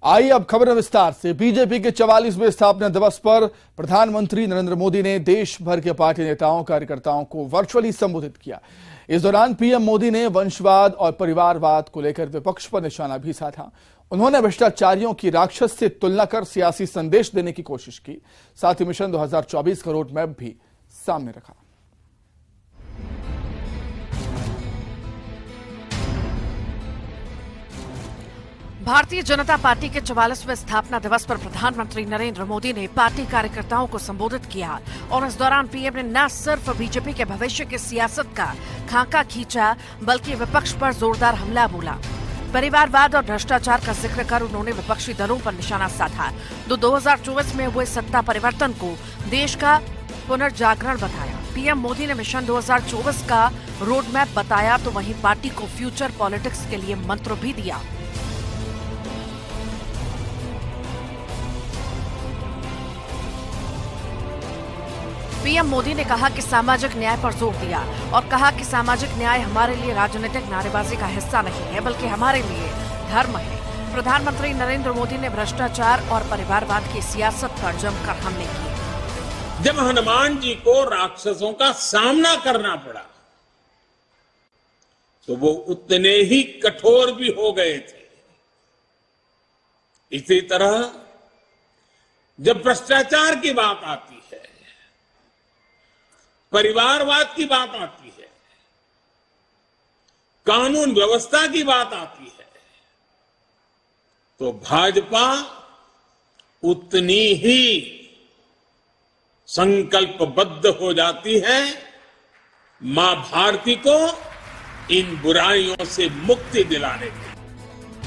आइए अब खबर विस्तार से। बीजेपी के 44वें स्थापना दिवस पर प्रधानमंत्री नरेंद्र मोदी ने देश भर के पार्टी नेताओं कार्यकर्ताओं को वर्चुअली संबोधित किया। इस दौरान पीएम मोदी ने वंशवाद और परिवारवाद को लेकर विपक्ष पर निशाना भी साधा। उन्होंने भ्रष्टाचारियों की राक्षस से तुलना कर सियासी संदेश देने की कोशिश की। साथ ही मिशन 2024 का रोड मैप भी सामने रखा। भारतीय जनता पार्टी के 44वें स्थापना दिवस पर प्रधानमंत्री नरेंद्र मोदी ने पार्टी कार्यकर्ताओं को संबोधित किया और इस दौरान पीएम ने न सिर्फ बीजेपी के भविष्य की सियासत का खाका खींचा बल्कि विपक्ष पर जोरदार हमला बोला। परिवारवाद और भ्रष्टाचार का जिक्र कर उन्होंने विपक्षी दलों पर निशाना साधा। 2024 में हुए सत्ता परिवर्तन को देश का पुनर्जागरण बताया। पीएम मोदी ने मिशन 2024 का रोड मैप बताया तो वहीं पार्टी को फ्यूचर पॉलिटिक्स के लिए मंत्र भी दिया। पीएम मोदी ने कहा कि सामाजिक न्याय पर जोर दिया और कहा कि सामाजिक न्याय हमारे लिए राजनीतिक नारेबाजी का हिस्सा नहीं है बल्कि हमारे लिए धर्म है। प्रधानमंत्री नरेंद्र मोदी ने भ्रष्टाचार और परिवारवाद की सियासत पर जमकर हमले किए। जब हनुमान जी को राक्षसों का सामना करना पड़ा तो वो उतने ही कठोर भी हो गए थे। इसी तरह जब भ्रष्टाचार की बात आती है, परिवारवाद की बात आती है, कानून व्यवस्था की बात आती है, तो भाजपा उतनी ही संकल्पबद्ध हो जाती है मां भारती को इन बुराइयों से मुक्ति दिलाने की।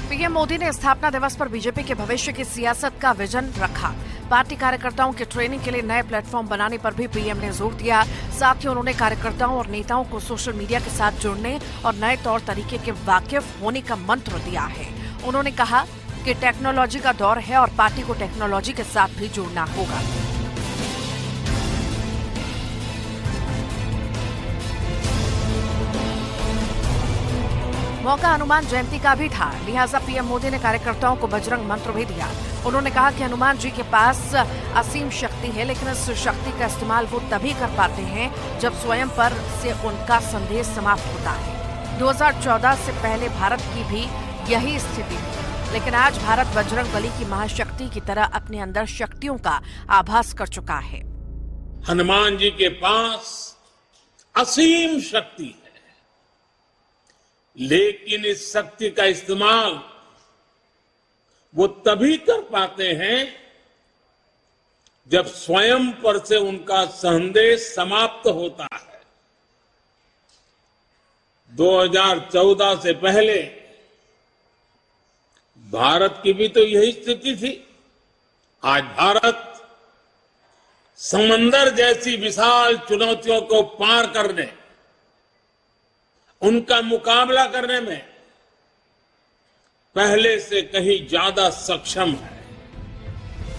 पीएम मोदी ने स्थापना दिवस पर बीजेपी के भविष्य की सियासत का विजन रखा। पार्टी कार्यकर्ताओं की ट्रेनिंग के लिए नए प्लेटफॉर्म बनाने पर भी पीएम ने जोर दिया। साथ ही उन्होंने कार्यकर्ताओं और नेताओं को सोशल मीडिया के साथ जुड़ने और नए तौर तरीके के वाकिफ होने का मंत्र दिया है। उन्होंने कहा कि टेक्नोलॉजी का दौर है और पार्टी को टेक्नोलॉजी के साथ भी जुड़ना होगा। मौका हनुमान जयंती का भी था, लिहाजा पीएम मोदी ने कार्यकर्ताओं को बजरंग मंत्र भी दिया। उन्होंने कहा कि हनुमान जी के पास असीम शक्ति है, लेकिन इस शक्ति का इस्तेमाल वो तभी कर पाते हैं जब स्वयं पर से उनका संदेश समाप्त होता है। 2014 से पहले भारत की भी यही स्थिति थी, लेकिन आज भारत बजरंग बली की महाशक्ति की तरह अपने अंदर शक्तियों का आभास कर चुका है। हनुमान जी के पास असीम शक्ति है, लेकिन इस शक्ति का इस्तेमाल वो तभी कर पाते हैं जब स्वयं पर से उनका संदेश समाप्त होता है। 2014 से पहले भारत की भी तो यही स्थिति थी। आज भारत समंदर जैसी विशाल चुनौतियों को पार करने, उनका मुकाबला करने में पहले से कहीं ज्यादा सक्षम है।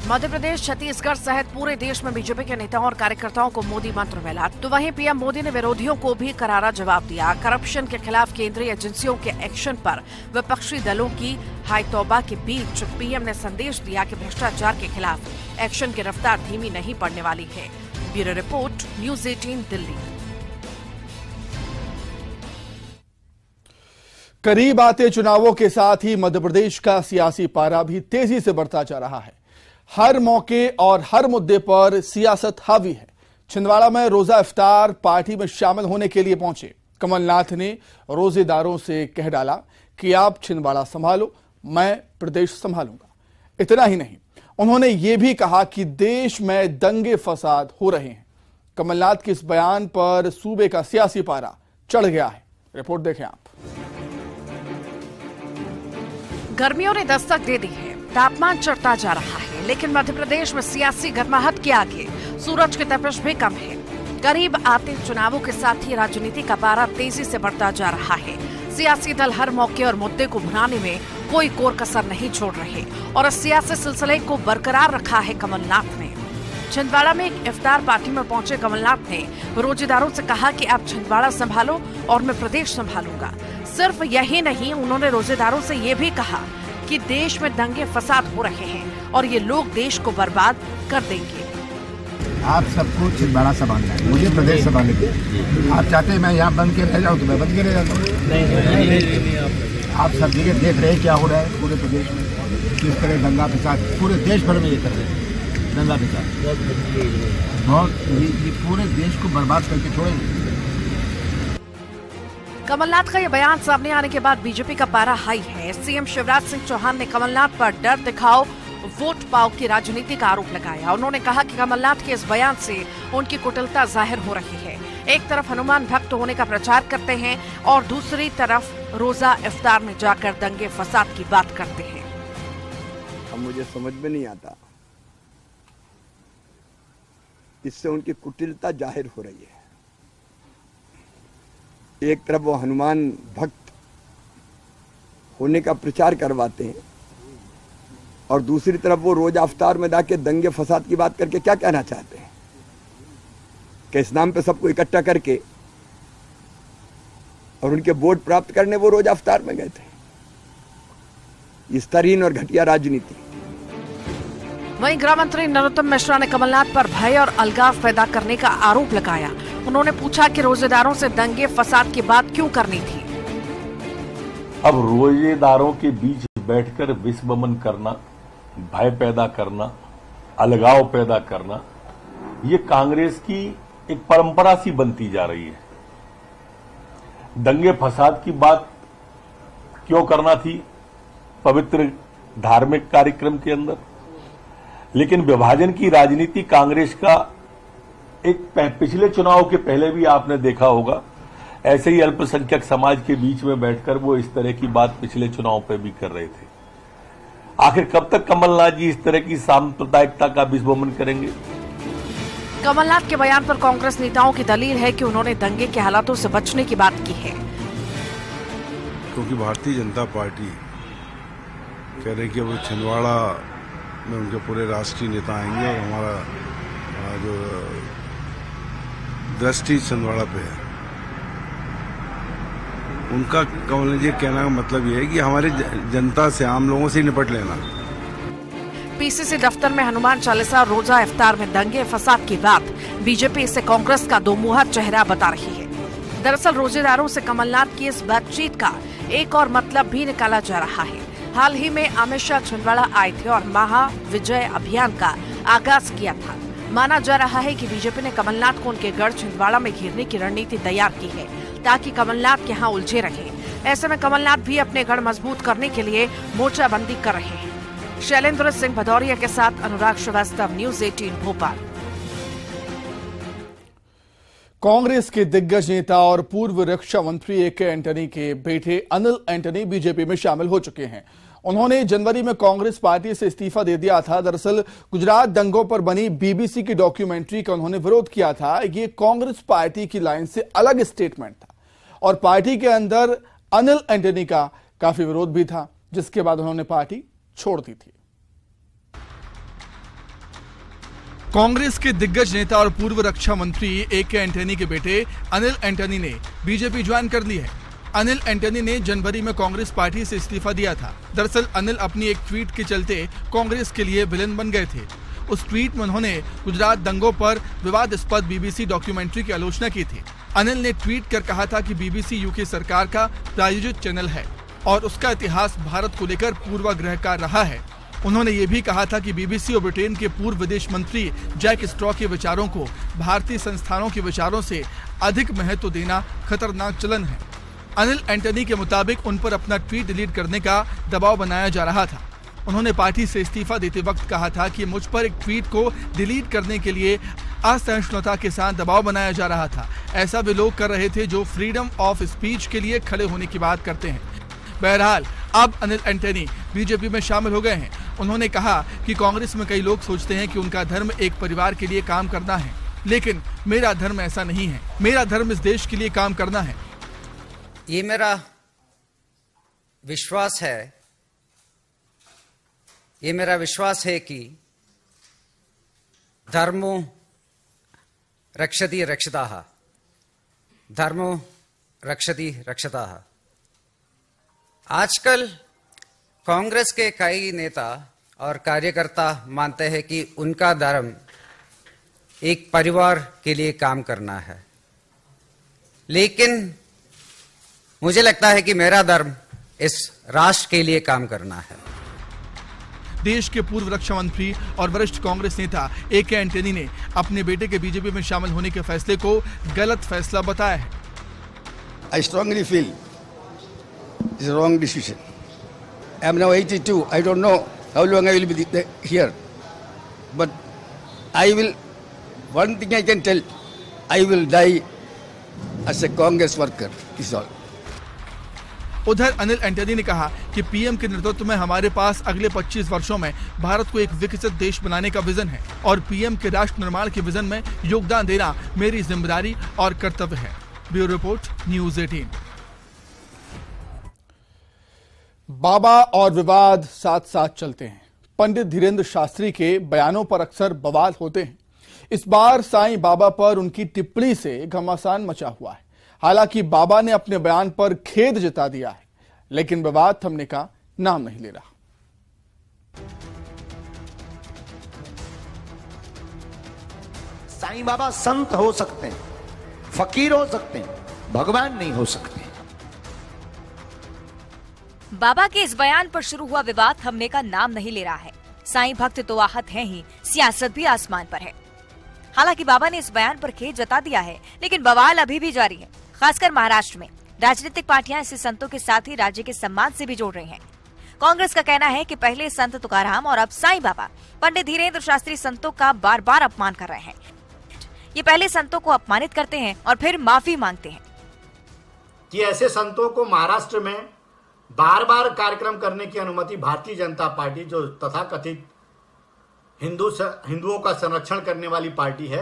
मध्य प्रदेश, छत्तीसगढ़ सहित पूरे देश में बीजेपी के नेताओं और कार्यकर्ताओं को मोदी मंत्र मिला, तो वहीं पीएम मोदी ने विरोधियों को भी करारा जवाब दिया। करप्शन के खिलाफ केंद्रीय एजेंसियों के एक्शन पर विपक्षी दलों की हाय तौबा के बीच पीएम ने संदेश दिया कि भ्रष्टाचार के खिलाफ एक्शन की रफ्तार धीमी नहीं पड़ने वाली है। Bureau report, news 18 Delhi. करीब आते चुनावों के साथ ही मध्य प्रदेश का सियासी पारा भी तेजी से बढ़ता जा रहा है। हर मौके और हर मुद्दे पर सियासत हावी है। छिंदवाड़ा में रोजा इफ्तार पार्टी में शामिल होने के लिए पहुंचे कमलनाथ ने रोजेदारों से कह डाला कि आप छिंदवाड़ा संभालो, मैं प्रदेश संभालूंगा। इतना ही नहीं, उन्होंने ये भी कहा कि देश में दंगे फसाद हो रहे हैं। कमलनाथ के इस बयान पर सूबे का सियासी पारा चढ़ गया है। रिपोर्ट देखें आप। गर्मियों ने दस्तक दे दी है, तापमान चढ़ता जा रहा है, लेकिन मध्य प्रदेश में सियासी गर्माहट के आगे सूरज की तपिश भी कम है। करीब आते चुनावों के साथ ही राजनीति का पारा तेजी से बढ़ता जा रहा है। सियासी दल हर मौके और मुद्दे को भुनाने में कोई कोर कसर नहीं छोड़ रहे और इस सियासी सिलसिले को बरकरार रखा है कमलनाथ ने। छिंदवाड़ा में एक इफ्तार पार्टी में पहुंचे कमलनाथ ने रोजेदारों से कहा कि आप छिंदवाड़ा संभालो और मैं प्रदेश संभालूंगा। सिर्फ यही नहीं, उन्होंने रोजेदारों से ये भी कहा कि देश में दंगे फसाद हो रहे हैं और ये लोग देश को बर्बाद कर देंगे। आप सबको छिंदवाड़ा संभालना है, मुझे प्रदेश संभालने की। आप चाहते हैं मैं यहाँ बंद के रह जाऊँ तो मैं बंद के रह जाता हूँ। नहीं। आप सब जगह देख रहे हैं क्या हो रहा है पूरे प्रदेश में, किस तरह दंगा फसाद पूरे देश भर में ये कर रहे हैं। दंगा फसाद बहुत ये पूरे देश को बर्बाद करके छोड़ेंगे। कमलनाथ का ये बयान सामने आने के बाद बीजेपी का पारा हाई है। सीएम शिवराज सिंह चौहान ने कमलनाथ पर डर दिखाओ वोट पाओ की राजनीति का आरोप लगाया। उन्होंने कहा कि कमलनाथ के इस बयान से उनकी कुटिलता जाहिर हो रही है। एक तरफ हनुमान भक्त होने का प्रचार करते हैं और दूसरी तरफ रोजा इफ्तार में जाकर दंगे फसाद की बात करते हैं। अब मुझे समझ में नहीं आता, इससे उनकी कुटिलता जाहिर हो रही है। एक तरफ वो हनुमान भक्त होने का प्रचार करवाते हैं और दूसरी तरफ वो रोजा इफ्तार में जाके दंगे फसाद की बात करके क्या कहना चाहते हैं कि इस नाम पे सबको इकट्ठा करके और उनके वोट प्राप्त करने वो रोजा इफ्तार में गए थे। इस तरीन और घटिया राजनीति। वहीं गृह मंत्री नरोत्तम मिश्रा ने कमलनाथ पर भय और अलगाव पैदा करने का आरोप लगाया। उन्होंने पूछा कि रोजेदारों से दंगे फसाद की बात क्यों करनी थी। अब रोजेदारों के बीच बैठकर विषवमन करना, भय पैदा करना, अलगाव पैदा करना, ये कांग्रेस की एक परंपरा सी बनती जा रही है। दंगे फसाद की बात क्यों करना थी पवित्र धार्मिक कार्यक्रम के अंदर? लेकिन विभाजन की राजनीति कांग्रेस का एक पिछले चुनाव के पहले भी आपने देखा होगा, ऐसे ही अल्पसंख्यक समाज के बीच में बैठकर वो इस तरह की बात पिछले चुनाव पे भी कर रहे थे। आखिर कब तक कमलनाथ जी इस तरह की सांप्रदायिकता का विषवमन करेंगे? कमलनाथ के बयान पर कांग्रेस नेताओं की दलील है कि उन्होंने दंगे के हालातों से बचने की बात की है। क्योंकि भारतीय जनता पार्टी कह रही कि वो छिंदवाड़ा में उनके पूरे राष्ट्रीय नेता आएंगे और हमारा जो दृष्टि छिंदवाड़ा पे है, उनका कमलनाथ जी कहने का मतलब ये है कि हमारे जनता से, आम लोगों से निपट लेना। पीसीसी दफ्तर में हनुमान चालीसा और रोजा इफ्तार में दंगे फसाद की बात बीजेपी इसे कांग्रेस का दोमुहा चेहरा बता रही है। दरअसल रोजेदारों से कमलनाथ की इस बातचीत का एक और मतलब भी निकाला जा रहा है। हाल ही में अमित शाह छिंदवाड़ा आए थे और महा विजय अभियान का आगाज किया था। माना जा रहा है कि बीजेपी ने कमलनाथ को उनके गढ़ छिंदवाड़ा में घेरने की रणनीति तैयार की है ताकि कमलनाथ यहाँ उलझे रहे। ऐसे में कमलनाथ भी अपने गढ़ मजबूत करने के लिए मोर्चाबंदी कर रहे हैं। शैलेंद्र सिंह भदौरिया के साथ अनुराग श्रीवास्तव, न्यूज 18 भोपाल। कांग्रेस के दिग्गज नेता और पूर्व रक्षा मंत्री ए के एंटनी के बेटे अनिल एंटनी बीजेपी में शामिल हो चुके हैं। उन्होंने जनवरी में कांग्रेस पार्टी से इस्तीफा दे दिया था। दरअसल गुजरात दंगों पर बनी बीबीसी की डॉक्यूमेंट्री का उन्होंने विरोध किया था। ये कांग्रेस पार्टी की लाइन से अलग स्टेटमेंट था और पार्टी के अंदर अनिल एंटनी का काफी विरोध भी था, जिसके बाद उन्होंने पार्टी छोड़ दी थी। कांग्रेस के दिग्गज नेता और पूर्व रक्षा मंत्री ए के एंटनी के बेटे अनिल एंटनी ने बीजेपी ज्वाइन कर ली है। अनिल एंटनी ने जनवरी में कांग्रेस पार्टी से इस्तीफा दिया था। दरअसल अनिल अपनी एक ट्वीट के चलते कांग्रेस के लिए विलेन बन गए थे। उस ट्वीट में उन्होंने गुजरात दंगों पर विवादास्पद बीबीसी डॉक्यूमेंट्री की आलोचना की थी। अनिल ने ट्वीट कर कहा था कि बीबीसी यूके सरकार का प्रायोजित चैनल है और उसका इतिहास भारत को लेकर पूर्वाग्रह का रहा है। उन्होंने ये भी कहा था कि बीबीसी और ब्रिटेन के पूर्व विदेश मंत्री जैक स्ट्रॉ के विचारों को भारतीय संस्थानों के विचारों से अधिक महत्व देना खतरनाक चलन है। अनिल एंटनी के मुताबिक उन पर अपना ट्वीट डिलीट करने का दबाव बनाया जा रहा था। उन्होंने पार्टी से इस्तीफा देते वक्त कहा था कि मुझ पर एक ट्वीट को डिलीट करने के लिए असहिष्णुता के साथ दबाव बनाया जा रहा था। ऐसा वे लोग कर रहे थे जो फ्रीडम ऑफ स्पीच के लिए खड़े होने की बात करते हैं। बहरहाल अब अनिल एंटनी बीजेपी में शामिल हो गए हैं। उन्होंने कहा कि कांग्रेस में कई लोग सोचते हैं कि उनका धर्म एक परिवार के लिए काम करना है, लेकिन मेरा धर्म ऐसा नहीं है। मेरा धर्म इस देश के लिए काम करना है। ये मेरा विश्वास है, ये मेरा विश्वास है कि धर्मो रक्षति रक्षताः, धर्मो रक्षति रक्षताः। आजकल कांग्रेस के कई नेता और कार्यकर्ता मानते हैं कि उनका धर्म एक परिवार के लिए काम करना है, लेकिन मुझे लगता है कि मेरा धर्म इस राष्ट्र के लिए काम करना है। देश के पूर्व रक्षा मंत्री और वरिष्ठ कांग्रेस नेता ए.के. एंटनी ने अपने बेटे के बीजेपी में शामिल होने के फैसले को गलत फैसला बताया है। I strongly feel it's a wrong decision. I am now 82. I don't know how long I will be here, but I will. One thing I can tell, I will die as a Congress worker. Is all. उधर Anil Antony ने कहा कि PM के नेतृत्व में हमारे पास अगले 25 वर्षों में भारत को एक विकसित देश बनाने का विजन है और पीएम के राष्ट्र निर्माण के विजन में योगदान देना मेरी जिम्मेदारी और कर्तव्य है। Bureau report, news 18। बाबा और विवाद साथ साथ चलते हैं। पंडित धीरेन्द्र शास्त्री के बयानों पर अक्सर बवाल होते हैं। इस बार साईं बाबा पर उनकी टिप्पणी से घमासान मचा हुआ है। हालांकि बाबा ने अपने बयान पर खेद जता दिया है, लेकिन विवाद थमने का नाम नहीं ले रहा। साईं बाबा संत हो सकते हैं, फकीर हो सकते हैं, भगवान नहीं हो सकते। बाबा के इस बयान पर शुरू हुआ विवाद थमने का नाम नहीं ले रहा है। साईं भक्त तो आहत हैं ही, सियासत भी आसमान पर है। हालांकि बाबा ने इस बयान पर खेद जता दिया है, लेकिन बवाल अभी भी जारी है। खासकर महाराष्ट्र में राजनीतिक पार्टियां इसे संतों के साथ ही राज्य के सम्मान से भी जोड़ रही हैं। कांग्रेस का कहना है कि पहले संत तुकाराम और अब साईं बाबा पंडित धीरेन्द्र शास्त्री संतों का बार बार अपमान कर रहे हैं। ये पहले संतों को अपमानित करते हैं और फिर माफी मांगते हैं। कि ऐसे संतों को महाराष्ट्र में बार बार कार्यक्रम करने की अनुमति भारतीय जनता पार्टी, जो तथाकथित हिंदुओं का संरक्षण करने वाली पार्टी है,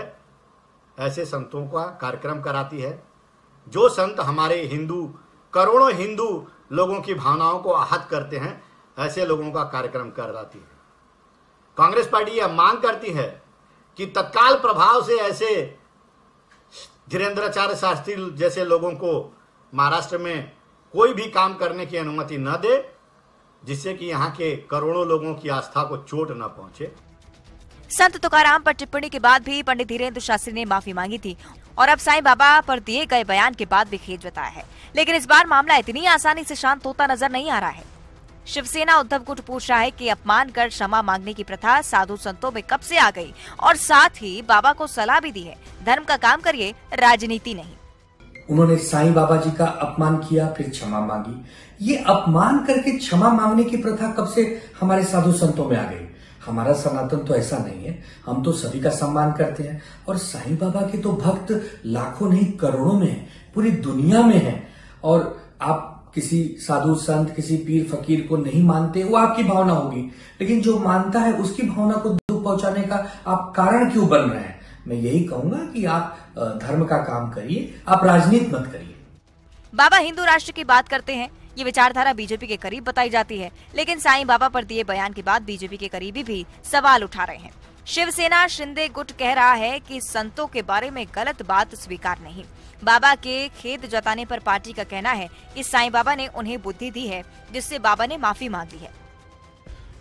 ऐसे संतों का कार्यक्रम कराती है। जो संत हमारे करोड़ों हिंदू लोगों की भावनाओं को आहत करते हैं, ऐसे लोगों का कार्यक्रम कराती है। कांग्रेस पार्टी यह मांग करती है कि तत्काल प्रभाव से ऐसे धीरेन्द्राचार्य शास्त्री जैसे लोगों को महाराष्ट्र में कोई भी काम करने की अनुमति न दे, जिससे कि यहाँ के करोड़ों लोगों की आस्था को चोट न पहुंचे। संत तुकाराम पर टिप्पणी के बाद भी पंडित धीरेन्द्र शास्त्री ने माफी मांगी थी और अब साईं बाबा पर दिए गए बयान के बाद भी खेद जताया है। लेकिन इस बार मामला इतनी आसानी से शांत होता नजर नहीं आ रहा है। शिवसेना उद्धव गुट पूछ रहा है कि अपमान कर क्षमा मांगने की प्रथा साधु संतों में कब से आ गई, और साथ ही बाबा को सलाह भी दी है, धर्म का काम करिए, राजनीति नहीं। उन्होंने साईं बाबा जी का अपमान किया, फिर क्षमा मांगी। ये अपमान करके क्षमा मांगने की प्रथा कब से हमारे साधु संतों में आ गई? हमारा सनातन तो ऐसा नहीं है। हम तो सभी का सम्मान करते हैं और साईं बाबा के तो भक्त लाखों नहीं करोड़ों में हैं, पूरी दुनिया में हैं। और आप किसी साधु संत, किसी पीर फकीर को नहीं मानते, वो आपकी भावना होगी, लेकिन जो मानता है उसकी भावना को दुख पहुंचाने का आप कारण क्यों बन रहे हैं? मैं यही कहूंगा कि आप धर्म का काम करिए, आप राजनीति मत करिए। बाबा हिंदू राष्ट्र की बात करते हैं। ये विचारधारा बीजेपी के करीब बताई जाती है, लेकिन साईं बाबा पर दिए बयान के बाद बीजेपी के करीबी भी सवाल उठा रहे हैं। शिवसेना शिंदे गुट कह रहा है कि संतों के बारे में गलत बात स्वीकार नहीं। बाबा के खेद जताने पर पार्टी का कहना है कि साईं बाबा ने उन्हें बुद्धि दी है, जिससे बाबा ने माफी मांग ली है।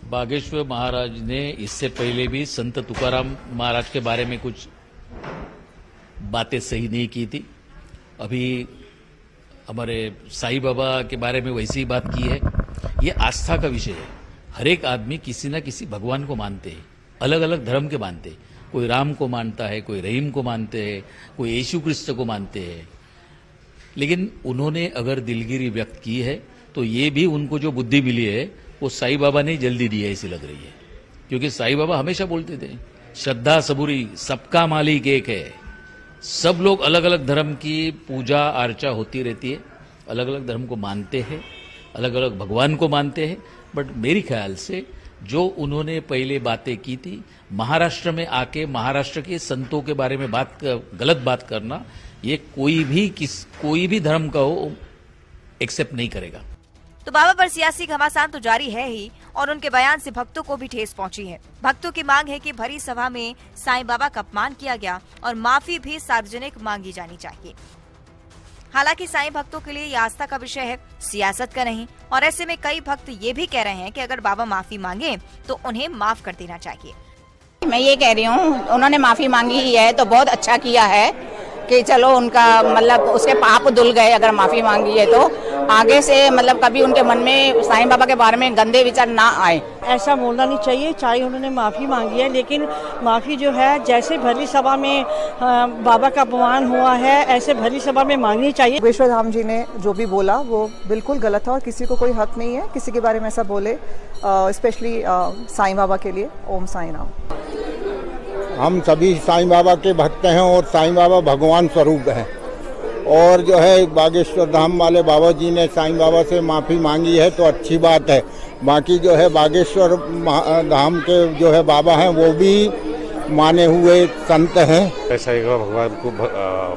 बागेश्वर महाराज ने इससे पहले भी संत तुकाराम महाराज के बारे में कुछ बातें सही नहीं की थी। अभी हमारे साईं बाबा के बारे में वैसी ही बात की है। ये आस्था का विषय है। हर एक आदमी किसी न किसी भगवान को मानते हैं, अलग अलग धर्म के मानते हैं। कोई राम को मानता है, कोई रहीम को मानते हैं, कोई यीशु क्रिस्त को मानते हैं। लेकिन उन्होंने अगर दिलगिरी व्यक्त की है तो ये भी उनको जो बुद्धि मिली है वो साईं बाबा ने जल्दी दी है ऐसी लग रही है। क्योंकि साईं बाबा हमेशा बोलते थे, श्रद्धा सबूरी सबका मालिक एक है। सब लोग अलग अलग धर्म की पूजा अर्चा होती रहती है, अलग अलग धर्म को मानते हैं, अलग अलग भगवान को मानते हैं। बट मेरे ख्याल से जो उन्होंने पहले बातें की थी, महाराष्ट्र में आके महाराष्ट्र के संतों के बारे में गलत बात करना, ये कोई भी धर्म का हो एक्सेप्ट नहीं करेगा। तो बाबा पर सियासी घमासान तो जारी है ही, और उनके बयान से भक्तों को भी ठेस पहुंची है। भक्तों की मांग है कि भरी सभा में साईं बाबा का अपमान किया गया और माफी भी सार्वजनिक मांगी जानी चाहिए। हालांकि साईं भक्तों के लिए ये आस्था का विषय है, सियासत का नहीं। और ऐसे में कई भक्त ये भी कह रहे हैं कि अगर बाबा माफी मांगे तो उन्हें माफ कर देना चाहिए। मैं ये कह रही हूँ, उन्होंने माफी मांगी ही है तो बहुत अच्छा किया है कि चलो उनका मतलब उसके पाप धुल गए। अगर माफी मांगी है तो आगे से मतलब कभी उनके मन में साईं बाबा के बारे में गंदे विचार ना आए। ऐसा बोलना नहीं चाहिए, चाहे उन्होंने माफी मांगी है, लेकिन माफी जो है जैसे भली सभा में बाबा का अपमान हुआ है ऐसे भली सभा में मांगनी चाहिए। योगेश्वर धाम जी ने जो भी बोला वो बिल्कुल गलत है और किसी को कोई हक नहीं है किसी के बारे में ऐसा बोले, स्पेशली साईं बाबा के लिए। ओम साईं राम। हम सभी साईं बाबा के भक्त हैं और साईं बाबा भगवान स्वरूप हैं। और जो है बागेश्वर धाम वाले बाबा जी ने साईं बाबा से माफ़ी मांगी है तो अच्छी बात है। बाकी जो है बागेश्वर धाम के जो है बाबा हैं वो भी माने हुए संत हैं। मैं साईं बाबा भगवान को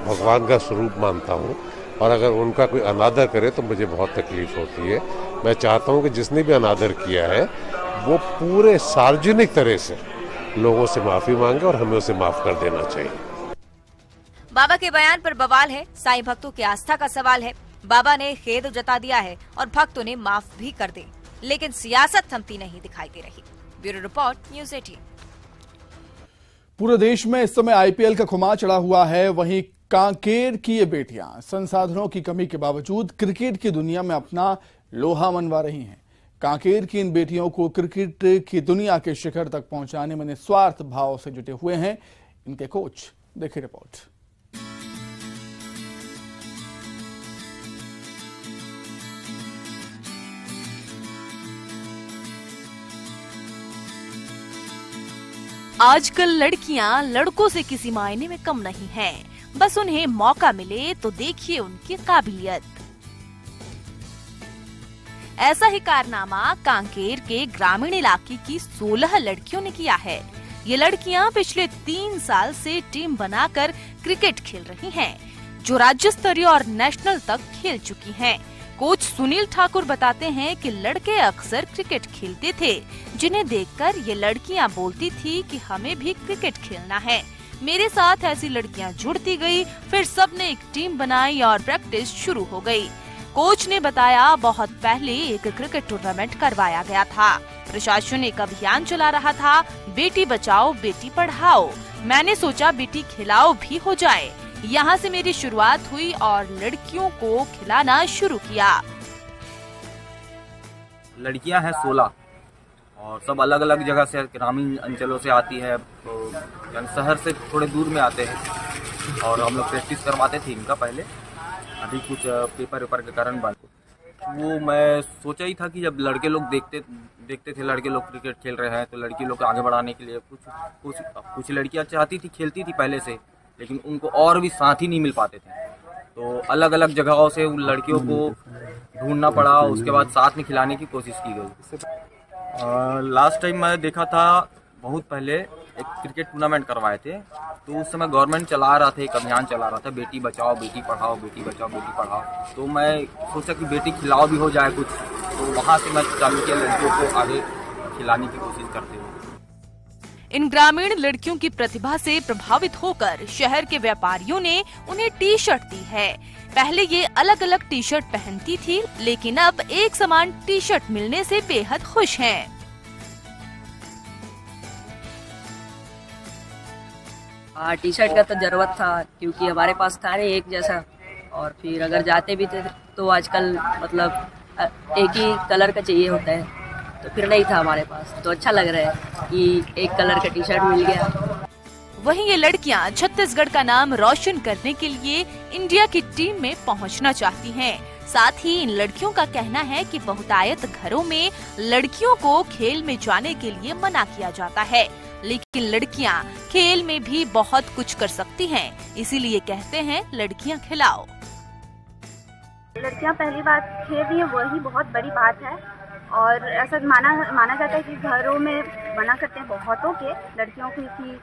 भगवान का स्वरूप मानता हूँ और अगर उनका कोई अनादर करे तो मुझे बहुत तकलीफ होती है। मैं चाहता हूँ कि जिसने भी अनादर किया है वो पूरे सार्वजनिक तरह से लोगों से माफी मांगे और हमें उसे माफ कर देना चाहिए। बाबा के बयान पर बवाल है, साईं भक्तों की आस्था का सवाल है। बाबा ने खेद जता दिया है और भक्त उन्हें माफ भी कर दे, लेकिन सियासत थमती नहीं दिखाई दे रही। Bureau report, news 18। पूरे देश में इस समय आईपीएल का खुमार चढ़ा हुआ है। वहीं कांकेर की ये बेटियां संसाधनों की कमी के बावजूद क्रिकेट की दुनिया में अपना लोहा मनवा रही हैं। कांकेर की इन बेटियों को क्रिकेट की दुनिया के शिखर तक पहुंचाने में निस्वार्थ भाव से जुटे हुए हैं इनके कोच। देखिए रिपोर्ट। आजकल लड़कियां लड़कों से किसी मायने में कम नहीं हैं, बस उन्हें मौका मिले तो देखिए उनकी काबिलियत। ऐसा ही कारनामा कांकेर के ग्रामीण इलाके की 16 लड़कियों ने किया है। ये लड़कियां पिछले 3 साल से टीम बनाकर क्रिकेट खेल रही हैं, जो राज्य स्तरीय और नेशनल तक खेल चुकी हैं। कोच सुनील ठाकुर बताते हैं कि लड़के अक्सर क्रिकेट खेलते थे, जिन्हें देखकर ये लड़कियां बोलती थी कि हमें भी क्रिकेट खेलना है। मेरे साथ ऐसी लड़कियां जुड़ती गई, फिर सबने एक टीम बनाई और प्रैक्टिस शुरू हो गई। कोच ने बताया, बहुत पहले एक क्रिकेट टूर्नामेंट करवाया गया था। प्रशासन एक अभियान चला रहा था, बेटी बचाओ बेटी पढ़ाओ। मैंने सोचा बेटी खिलाओ भी हो जाए। यहाँ से मेरी शुरुआत हुई और लड़कियों को खिलाना शुरू किया। लड़कियां हैं 16 और सब अलग अलग जगह से, ग्रामीण अंचलों से आती है, तो शहर से थोड़े दूर में आते हैं और हम लोग प्रैक्टिस करवाते थे इनका पहले। अभी कुछ पेपर वेपर के कारण बंद। वो मैं सोचा ही था कि जब लड़के लोग देखते थे लड़के लोग क्रिकेट खेल रहे हैं तो लड़की लोग को आगे बढ़ाने के लिए कुछ लड़कियां चाहती थी, खेलती थी पहले से, लेकिन उनको और भी साथी नहीं मिल पाते थे, तो अलग अलग जगहों से उन लड़कियों को ढूंढना पड़ा। उसके बाद साथ में खिलाने की कोशिश की गई। लास्ट टाइम मैं देखा था, बहुत पहले एक क्रिकेट टूर्नामेंट करवाए थे, तो उस समय गवर्नमेंट चला रहा था, एक अभियान चला रहा था, बेटी बचाओ बेटी पढ़ाओ, बेटी बचाओ बेटी पढ़ाओ। तो मैं सोचा कि बेटी खिलाओ भी हो जाए कुछ, तो वहाँ से मैं चालू किया लड़कियों को आगे खिलाने की कोशिश करते हुए। इन ग्रामीण लड़कियों की प्रतिभा से प्रभावित होकर शहर के व्यापारियों ने उन्हें टी शर्ट दी है। पहले ये अलग अलग टी शर्ट पहनती थी, लेकिन अब एक समान टी शर्ट मिलने से बेहद खुश हैं। टी शर्ट का तो जरूरत था, क्योंकि हमारे पास था नहीं एक जैसा, और फिर अगर जाते भी थे तो आजकल मतलब एक ही कलर का चाहिए होता है, तो फिर नहीं था हमारे पास, तो अच्छा लग रहा है कि एक कलर का टी शर्ट मिल गया। वहीं ये लड़कियां छत्तीसगढ़ का नाम रोशन करने के लिए इंडिया की टीम में पहुंचना चाहती हैं। साथ ही इन लड़कियों का कहना है कि बहुतायत घरों में लड़कियों को खेल में जाने के लिए मना किया जाता है, लेकिन लड़कियां खेल में भी बहुत कुछ कर सकती हैं, इसीलिए कहते हैं लड़कियां खिलाओ। लड़कियां पहली बात खेल रही है, वही बहुत बड़ी बात है। और ऐसा माना जाता है कि घरों में मना करते हैं बहुतों के लड़कियों को कि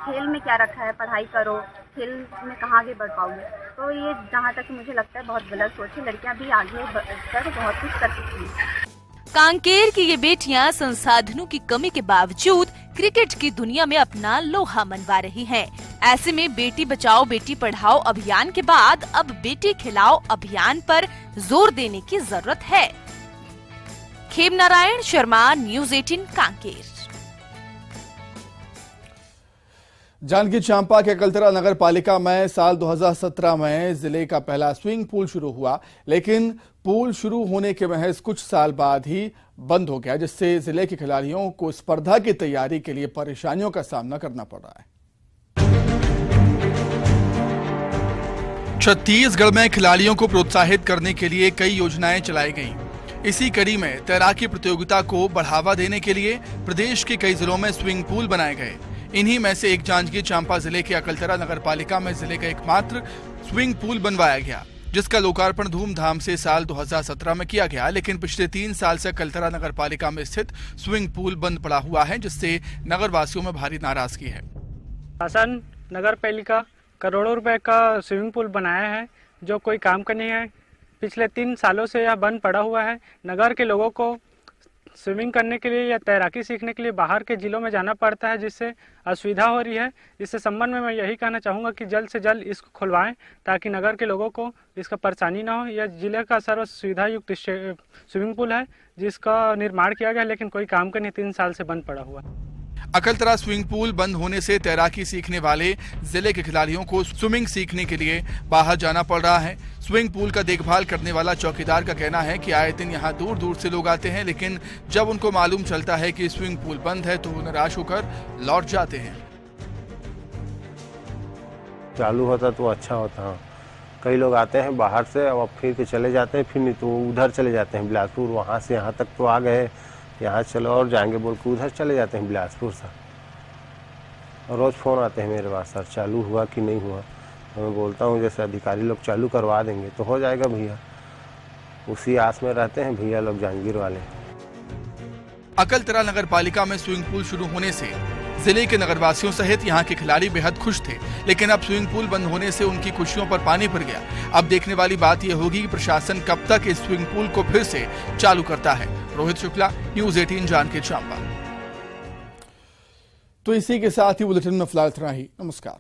खेल में क्या रखा है, पढ़ाई करो, खेल में कहाँ आगे बढ़ पाओगे। तो ये जहाँ तक मुझे लगता है बहुत गलत सोच है। लड़कियां भी आगे बढ़कर बहुत कुछ कर सकती हैं। कांकेर की ये बेटियां संसाधनों की कमी के बावजूद क्रिकेट की दुनिया में अपना लोहा मनवा रही हैं। ऐसे में बेटी बचाओ बेटी पढ़ाओ अभियान के बाद अब बेटी खिलाओ अभियान पर जोर देने की जरूरत है। खेमनारायण शर्मा, न्यूज़ 18 कांकेर। जांजगीर चांपा के अकलतरा नगर पालिका में साल 2017 में जिले का पहला स्विमिंग पूल शुरू हुआ, लेकिन पूल शुरू होने के महज कुछ साल बाद ही बंद हो गया, जिससे जिले के खिलाड़ियों को स्पर्धा की तैयारी के लिए परेशानियों का सामना करना पड़ रहा है। छत्तीसगढ़ में खिलाड़ियों को प्रोत्साहित करने के लिए कई योजनाएं चलाई गईं। इसी कड़ी में तैराकी प्रतियोगिता को बढ़ावा देने के लिए प्रदेश के कई जिलों में स्विमिंग पूल बनाए गए। इन्हीं में से एक जांजगीर चांपा जिले के अकलतरा नगर पालिका में जिले का एकमात्र स्विमिंग पूल बनवाया गया, जिसका लोकार्पण धूमधाम से साल 2017 में किया गया। लेकिन पिछले 3 साल से अकलतरा नगर पालिका में स्थित स्विमिंग पूल बंद पड़ा हुआ है, जिससे नगर वासियों में भारी नाराजगी है। शासन नगर पालिका करोड़ों रुपए का स्विमिंग पूल बनाया है, जो कोई काम का नहीं है। पिछले 3 सालों से यह बंद पड़ा हुआ है। नगर के लोगों को स्विमिंग करने के लिए या तैराकी सीखने के लिए बाहर के जिलों में जाना पड़ता है, जिससे असुविधा हो रही है। इससे संबंध में मैं यही कहना चाहूँगा कि जल्द से जल्द इसको खुलवाएं, ताकि नगर के लोगों को इसका परेशानी ना हो। यह जिले का सर्व सुविधा युक्त स्विमिंग पूल है, जिसका निर्माण किया गया, लेकिन कोई काम का नहीं, 3 साल से बंद पड़ा हुआ है। अकलतरा स्विमिंग पूल बंद होने से तैराकी सीखने वाले जिले के खिलाड़ियों को स्विमिंग सीखने के लिए बाहर जाना पड़ रहा है। स्विमिंग पूल का देखभाल करने वाला चौकीदार का कहना है कि आए दिन यहाँ दूर दूर से लोग आते हैं, लेकिन जब उनको मालूम चलता है कि स्विमिंग पूल बंद है तो वो निराश होकर लौट जाते हैं। चालू होता तो अच्छा होता। कई लोग आते हैं बाहर से और फिर के चले जाते हैं, फिर नहीं तो उधर चले जाते हैं बिलासपुर, वहाँ से यहाँ तक तो आ गए, यहाँ चलो और जाएंगे बोल के उधर चले जाते हैं बिलासपुर से। और रोज़ फ़ोन आते हैं मेरे पास, सर चालू हुआ कि नहीं हुआ। तो मैं बोलता हूँ जैसे अधिकारी लोग चालू करवा देंगे तो हो जाएगा भैया, उसी आस में रहते हैं भैया लोग जांजगीर वाले। अकलतरा नगर पालिका में स्विमिंग पूल शुरू होने से जिले के नगरवासियों सहित यहाँ के खिलाड़ी बेहद खुश थे, लेकिन अब स्विमिंग पूल बंद होने से उनकी खुशियों पर पानी फिर गया। अब देखने वाली बात यह होगी कि प्रशासन कब तक इस स्विमिंग पूल को फिर से चालू करता है। रोहित शुक्ला, न्यूज़ 18 जांजगीर चांपा। तो इसी के साथ ही बुलेटिन में फिलहाल इतना ही। नमस्कार।